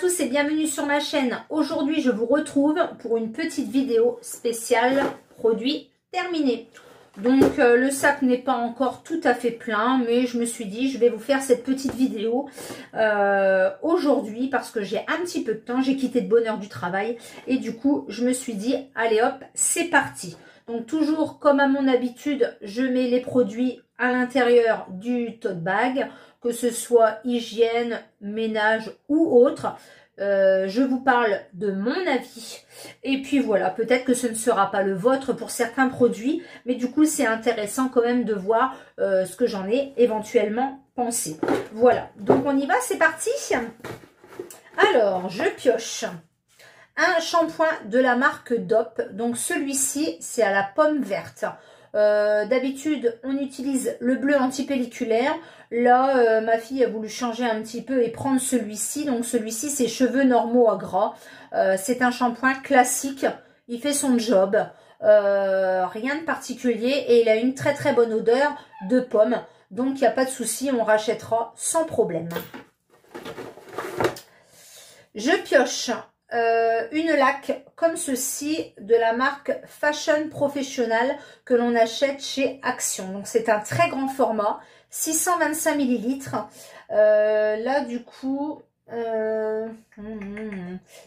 tous et bienvenue sur ma chaîne. Aujourd'hui, je vous retrouve pour une petite vidéo spéciale produit terminé. Donc, le sac n'est pas encore tout à fait plein, mais je me suis dit, je vais vous faire cette petite vidéo aujourd'hui parce que j'ai un petit peu de temps. J'ai quitté de bonne heure du travail et du coup, je me suis dit, allez hop, c'est parti. Donc, toujours comme à mon habitude, je mets les produits à l'intérieur du tote bag, que ce soit hygiène, ménage ou autre. Je vous parle de mon avis et puis voilà, peut-être que ce ne sera pas le vôtre pour certains produits, mais du coup c'est intéressant quand même de voir ce que j'en ai éventuellement pensé. Voilà, donc on y va, c'est parti. Alors je pioche un shampoing de la marque DOP, donc celui-ci c'est à la pomme verte. D'habitude on utilise le bleu antipelliculaire. Là ma fille a voulu changer un petit peu et prendre celui-ci. Donc celui-ci c'est cheveux normaux à gras. C'est un shampoing classique, il fait son job, rien de particulier et il a une très très bonne odeur de pomme. Donc il n'y a pas de souci, on rachètera sans problème. Je pioche une laque comme ceci de la marque Fashion Professional que l'on achète chez Action. Donc c'est un très grand format, 625 ml. Là du coup,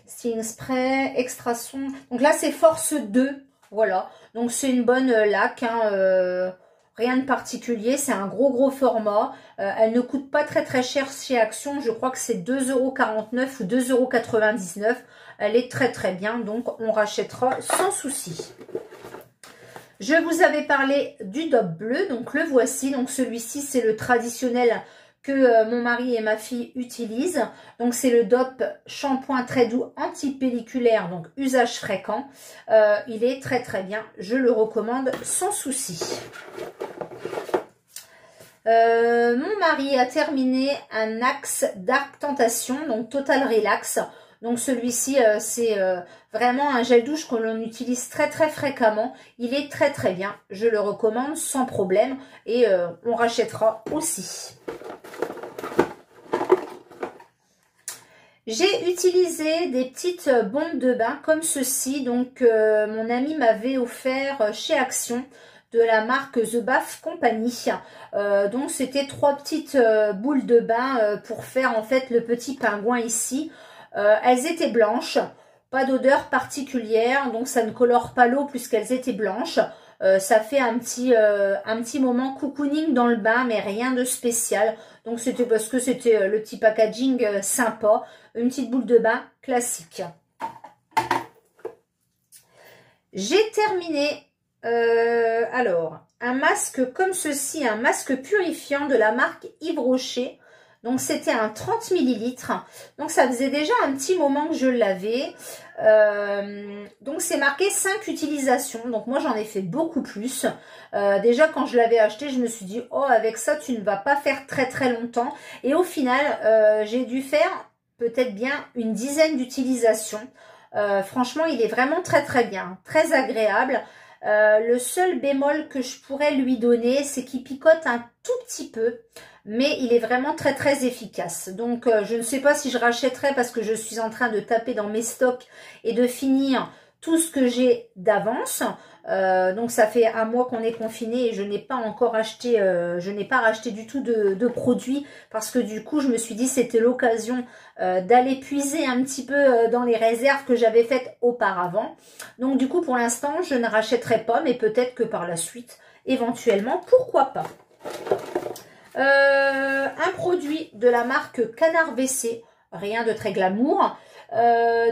Sting Spray, Extra Son. Donc là c'est Force 2, voilà. Donc c'est une bonne laque, hein, rien de particulier, c'est un gros format. Elle ne coûte pas très cher chez Action, je crois que c'est 2,49 € ou 2,99 €. Elle est très bien, donc on rachètera sans souci. Je vous avais parlé du DOP bleu, donc le voici. Donc celui-ci c'est le traditionnel que mon mari et ma fille utilisent. Donc c'est le DOP shampoing très doux antipelliculaire, donc usage fréquent. Il est très bien, je le recommande sans souci. Mon mari a terminé un Axe Dark Tentation, donc Total Relax. Donc celui-ci c'est vraiment un gel douche que l'on utilise très fréquemment. Il est très bien, je le recommande sans problème et on rachètera aussi. J'ai utilisé des petites bombes de bain comme ceci. Donc mon ami m'avait offert chez Action de la marque The Bath Company. Donc c'était 3 petites boules de bain pour faire en fait le petit pingouin ici. Elles étaient blanches, pas d'odeur particulière, donc ça ne colore pas l'eau puisqu'elles étaient blanches. Ça fait un petit moment cocooning dans le bain, mais rien de spécial. Donc c'était parce que c'était le petit packaging sympa, une petite boule de bain classique. J'ai terminé, alors, un masque comme ceci, un masque purifiant de la marque Yves Rocher. Donc c'était un 30 ml. Donc ça faisait déjà un petit moment que je l'avais. Donc c'est marqué 5 utilisations. Donc moi j'en ai fait beaucoup plus. Déjà quand je l'avais acheté, je me suis dit, oh avec ça tu ne vas pas faire très longtemps. Et au final j'ai dû faire peut-être bien une dizaine d'utilisations. Franchement il est vraiment très bien, très agréable. Le seul bémol que je pourrais lui donner, c'est qu'il picote un tout petit peu, mais il est vraiment très efficace. Donc je ne sais pas si je rachèterai parce que je suis en train de taper dans mes stocks et de finir tout ce que j'ai d'avance. Donc ça fait un mois qu'on est confiné et je n'ai pas encore acheté, je n'ai pas racheté du tout de produits parce que du coup je me suis dit c'était l'occasion d'aller puiser un petit peu dans les réserves que j'avais faites auparavant. Donc du coup pour l'instant je ne rachèterai pas, mais peut-être que par la suite éventuellement, pourquoi pas. Un produit de la marque Canard WC, rien de très glamour.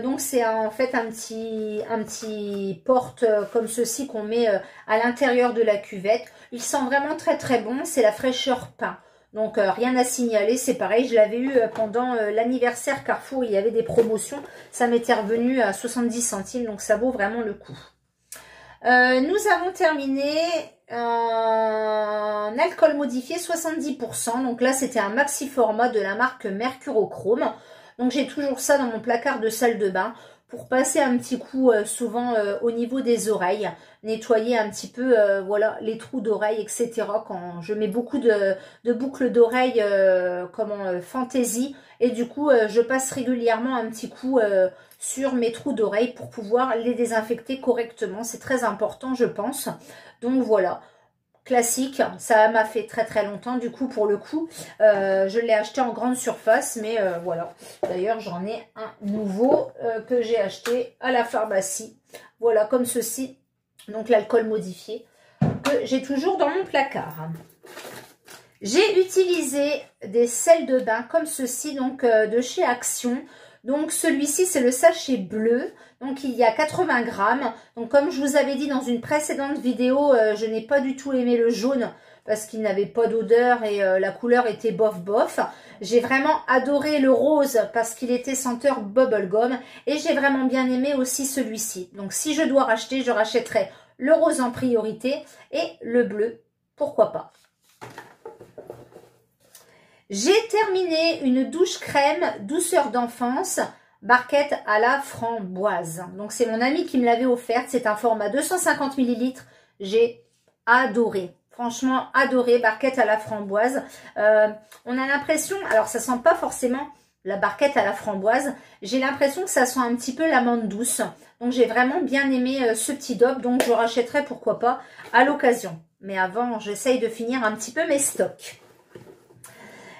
Donc c'est en fait un petit porte comme ceci qu'on met à l'intérieur de la cuvette. Il sent vraiment très bon, c'est la fraîcheur pain. Donc rien à signaler, c'est pareil, je l'avais eu pendant l'anniversaire Carrefour, il y avait des promotions, ça m'était revenu à 70 centimes, donc ça vaut vraiment le coup. Nous avons terminé un alcool modifié 70%, donc là c'était un maxi format de la marque Mercurochrome. Donc j'ai toujours ça dans mon placard de salle de bain pour passer un petit coup souvent au niveau des oreilles, nettoyer un petit peu voilà, les trous d'oreilles, etc. Quand je mets beaucoup de boucles d'oreilles fantaisie, et du coup je passe régulièrement un petit coup sur mes trous d'oreilles pour pouvoir les désinfecter correctement. C'est très important, je pense. Donc voilà. Classique, ça m'a fait très très longtemps, du coup pour le coup je l'ai acheté en grande surface, mais voilà, d'ailleurs j'en ai un nouveau que j'ai acheté à la pharmacie, voilà, comme ceci, donc l'alcool modifié, que j'ai toujours dans mon placard. J'ai utilisé des sels de bain comme ceci, donc de chez Action. Donc celui-ci c'est le sachet bleu, donc il y a 80 grammes. Donc comme je vous avais dit dans une précédente vidéo, je n'ai pas du tout aimé le jaune parce qu'il n'avait pas d'odeur et la couleur était bof bof. J'ai vraiment adoré le rose parce qu'il était senteur bubblegum et j'ai vraiment bien aimé aussi celui-ci. Donc si je dois racheter, je rachèterai le rose en priorité et le bleu, pourquoi pas. J'ai terminé une douche crème douceur d'enfance, barquette à la framboise. Donc c'est mon amie qui me l'avait offerte. C'est un format 250 ml. J'ai adoré. Franchement adoré, barquette à la framboise. On a l'impression, alors ça sent pas forcément la barquette à la framboise. J'ai l'impression que ça sent un petit peu l'amande douce. Donc j'ai vraiment bien aimé ce petit dope. Donc je rachèterai pourquoi pas à l'occasion. Mais avant, j'essaye de finir un petit peu mes stocks.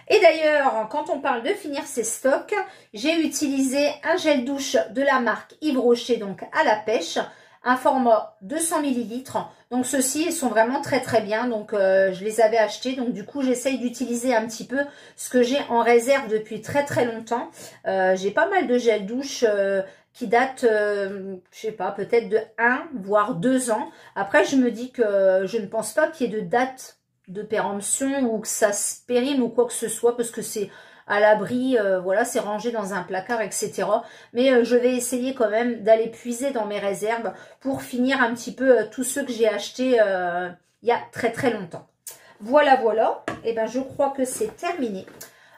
Et d'ailleurs, quand on parle de finir ses stocks, j'ai utilisé un gel douche de la marque Yves Rocher, donc à la pêche, un format 200 ml. Donc ceux-ci, ils sont vraiment très très bien, donc je les avais achetés. Donc du coup, j'essaye d'utiliser un petit peu ce que j'ai en réserve depuis très très longtemps. J'ai pas mal de gel douche qui datent, je sais pas, peut-être de 1 voire 2 ans. Après, je me dis que je ne pense pas qu'il y ait de date de péremption ou que ça se périme ou quoi que ce soit parce que c'est à l'abri, voilà, c'est rangé dans un placard, etc. Mais je vais essayer quand même d'aller puiser dans mes réserves pour finir un petit peu tous ceux que j'ai achetés il y a très très longtemps. Voilà, voilà, et ben je crois que c'est terminé.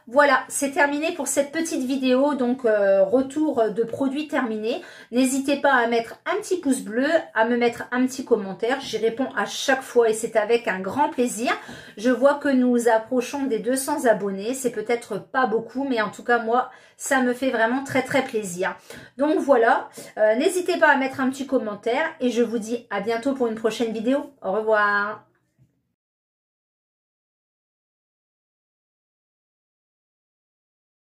Voilà, c'est terminé pour cette petite vidéo, donc retour de produits terminés. N'hésitez pas à mettre un petit pouce bleu, à me mettre un petit commentaire. J'y réponds à chaque fois et c'est avec un grand plaisir. Je vois que nous approchons des 200 abonnés. C'est peut-être pas beaucoup, mais en tout cas, moi, ça me fait vraiment très très plaisir. Donc voilà, n'hésitez pas à mettre un petit commentaire et je vous dis à bientôt pour une prochaine vidéo. Au revoir.